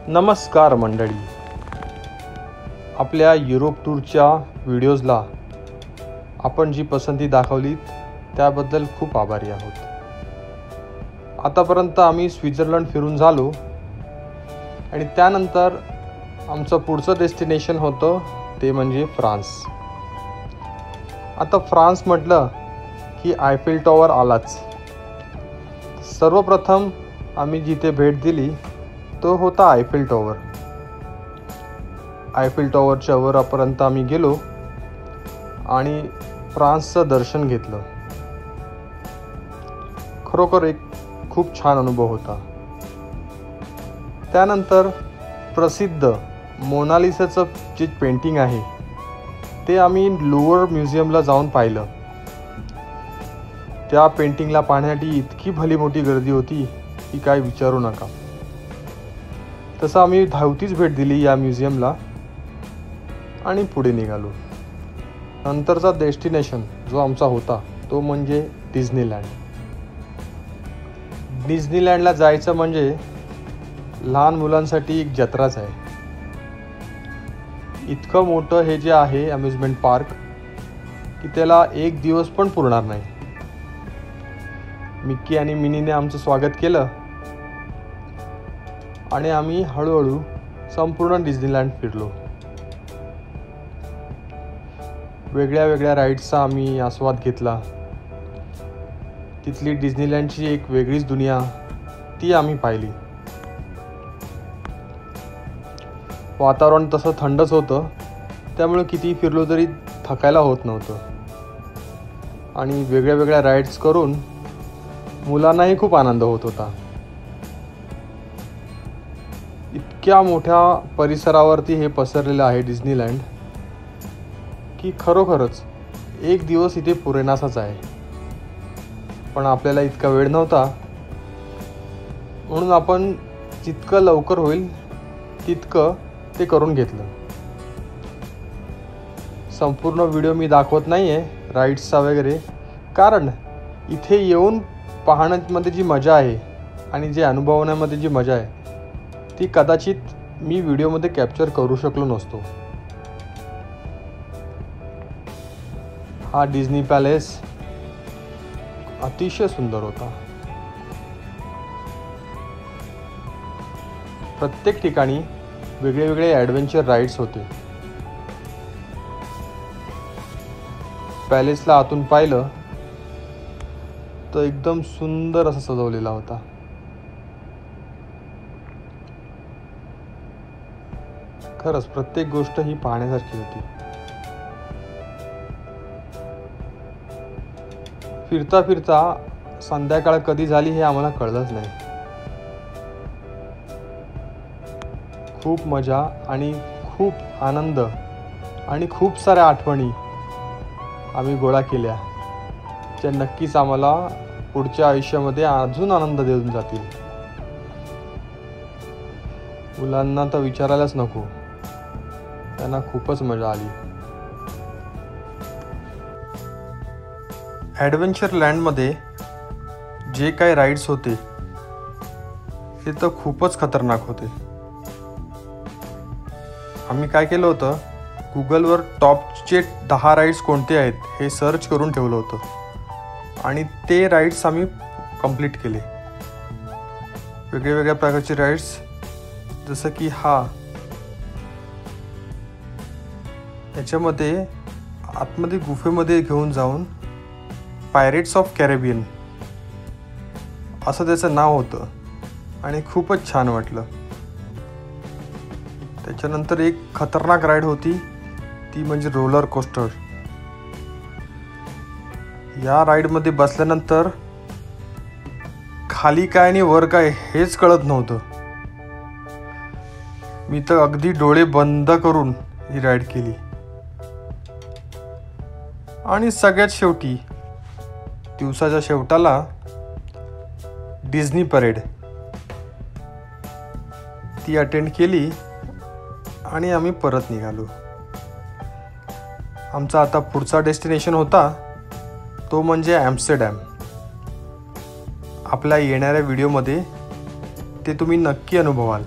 नमस्कार मंडळी, आपल्या युरोप टूरच्या व्हिडिओजला आपण जी पसंती दाखवली त्याबद्दल खूप आभारी आहोत। आतापर्यंत आम्ही स्वित्झर्लंड फिरून झालो आणि त्यानंतर आमचं पुढचं डेस्टिनेशन होतं ते म्हणजे फ्रान्स। आता फ्रान्स म्हटलं की आयफेल टॉवर आलाच। सर्वप्रथम आम्ही जिथे भेट दिली तो होता आयफेल टॉवर। आयफेल टॉवरच्या वरापर्यंत आम्ही गेलो आणि फ्रान्सचं दर्शन घेतलं। खरोखर एक खूप छान अनुभव होता। त्यानंतर प्रसिद्ध मोनालिसाचं जे पेंटिंग आहे ते आम्ही लुवर म्युझियमला जाऊन पाहिलं। त्या पेंटिंगला पाहण्यासाठी इतकी भली मोठी गर्दी होती की काय विचारू नका। तसं आम्ही धावतीच भेट दिली या म्युझियमला आणि पुढे निघालो। नंतरचा डेस्टिनेशन जो आमचा होता तो म्हणजे डिझनीलँड। डिझनीलँडला जायचं म्हणजे लहान मुलांसाठी एक जत्राच आहे। इतकं मोठं हे जे आहे अम्युजमेंट पार्क की त्याला एक दिवस पण पुरणार नाही। मिक्की आणि मिनीने आमचं स्वागत केलं आणि आम्ही हळूहळू संपूर्ण डिझनीलँड फिरलो। वेगळ्या वेगळ्या राईड्सचा आम्ही आस्वाद घेतला। तिथली डिझनीलँडची एक वेगळीच दुनिया ती आम्ही पाहिली। वातावरण तसं थंडच होतं, त्यामुळे किती फिरलो तरी थकायला होत नव्हतं आणि वेगळ्या वेगळ्या राईड्स करून मुलांनाही खूप आनंद होत होता। इतक्या मोठ्या परिसरावरती हे पसरलेलं आहे डिझनीलँड की खरोखरच एक दिवस इथे पुरेनासाच आहे। पण आपल्याला इतका वेळ नव्हता, म्हणून आपण जितकं लवकर होईल तितकं ते करून घेतलं। संपूर्ण व्हिडिओ मी दाखवत नाही आहे राईड्सचा वगैरे, कारण इथे येऊन पाहण्यामध्ये जी मजा आहे आणि जे अनुभवण्यामध्ये जी मजा आहे ती कदाचित मी व्हिडिओमध्ये कॅप्चर करू शकलो नसतो। हा डिझनी पॅलेस अतिशय सुंदर होता। प्रत्येक ठिकाणी वेगळे वेगळे ॲडव्हेंचर राईड्स होते। पॅलेसला आतून पाहिलं तर एकदम सुंदर असं सजवलेला होता। खरंच प्रत्येक गोष्ट ही पाहण्यासारखी होती। फिरता फिरता संध्याकाळ कधी झाली हे आम्हाला कळलंच नाही। खूप मजा आणि खूप आनंद आणि खूप साऱ्या आठवणी आम्ही गोळा केल्या, ज्या नक्कीच आम्हाला पुढच्या आयुष्यामध्ये अजून आनंद देऊन जातील। मुलांना तर विचारायलाच नको, त्यांना खूपच मजा आली। ॲडव्हेंचर लँडमध्ये जे काही राईड्स होते ते तर खूपच खतरनाक होते। आम्ही काय केलं होतं, गुगलवर टॉपचे 10 राईड्स कोणते आहेत हे सर्च करून ठेवलं होतं आणि ते राईड्स आम्ही कंप्लीट केले। वेगळ्या प्रकारचे राईड्स, जसं की याच्यामध्ये आतमध्ये गुफेमध्ये घेऊन जाऊन पायरेट्स ऑफ कॅरेबियन असं त्याचं नाव होतं आणि खूपच छान वाटलं। त्याच्यानंतर एक खतरनाक राईड होती ती म्हणजे रोलर कोस्टर। या राईडमध्ये बसल्यानंतर खाली काय आणि वर काय हेच कळत नव्हतं। मी तर अगदी डोळे बंद करून ही राईड केली। आणि सगळ्यात शेवटी दिवसाच्या शेवटाला डिझनी परेड ती अटेंड केली आणि आम्ही परत निघालो। आमचा आता पुढचा डेस्टिनेशन होता तो म्हणजे ॲम्स्टरडॅम। आपल्या येणाऱ्या व्हिडिओमध्ये ते तुम्ही नक्की अनुभवाल।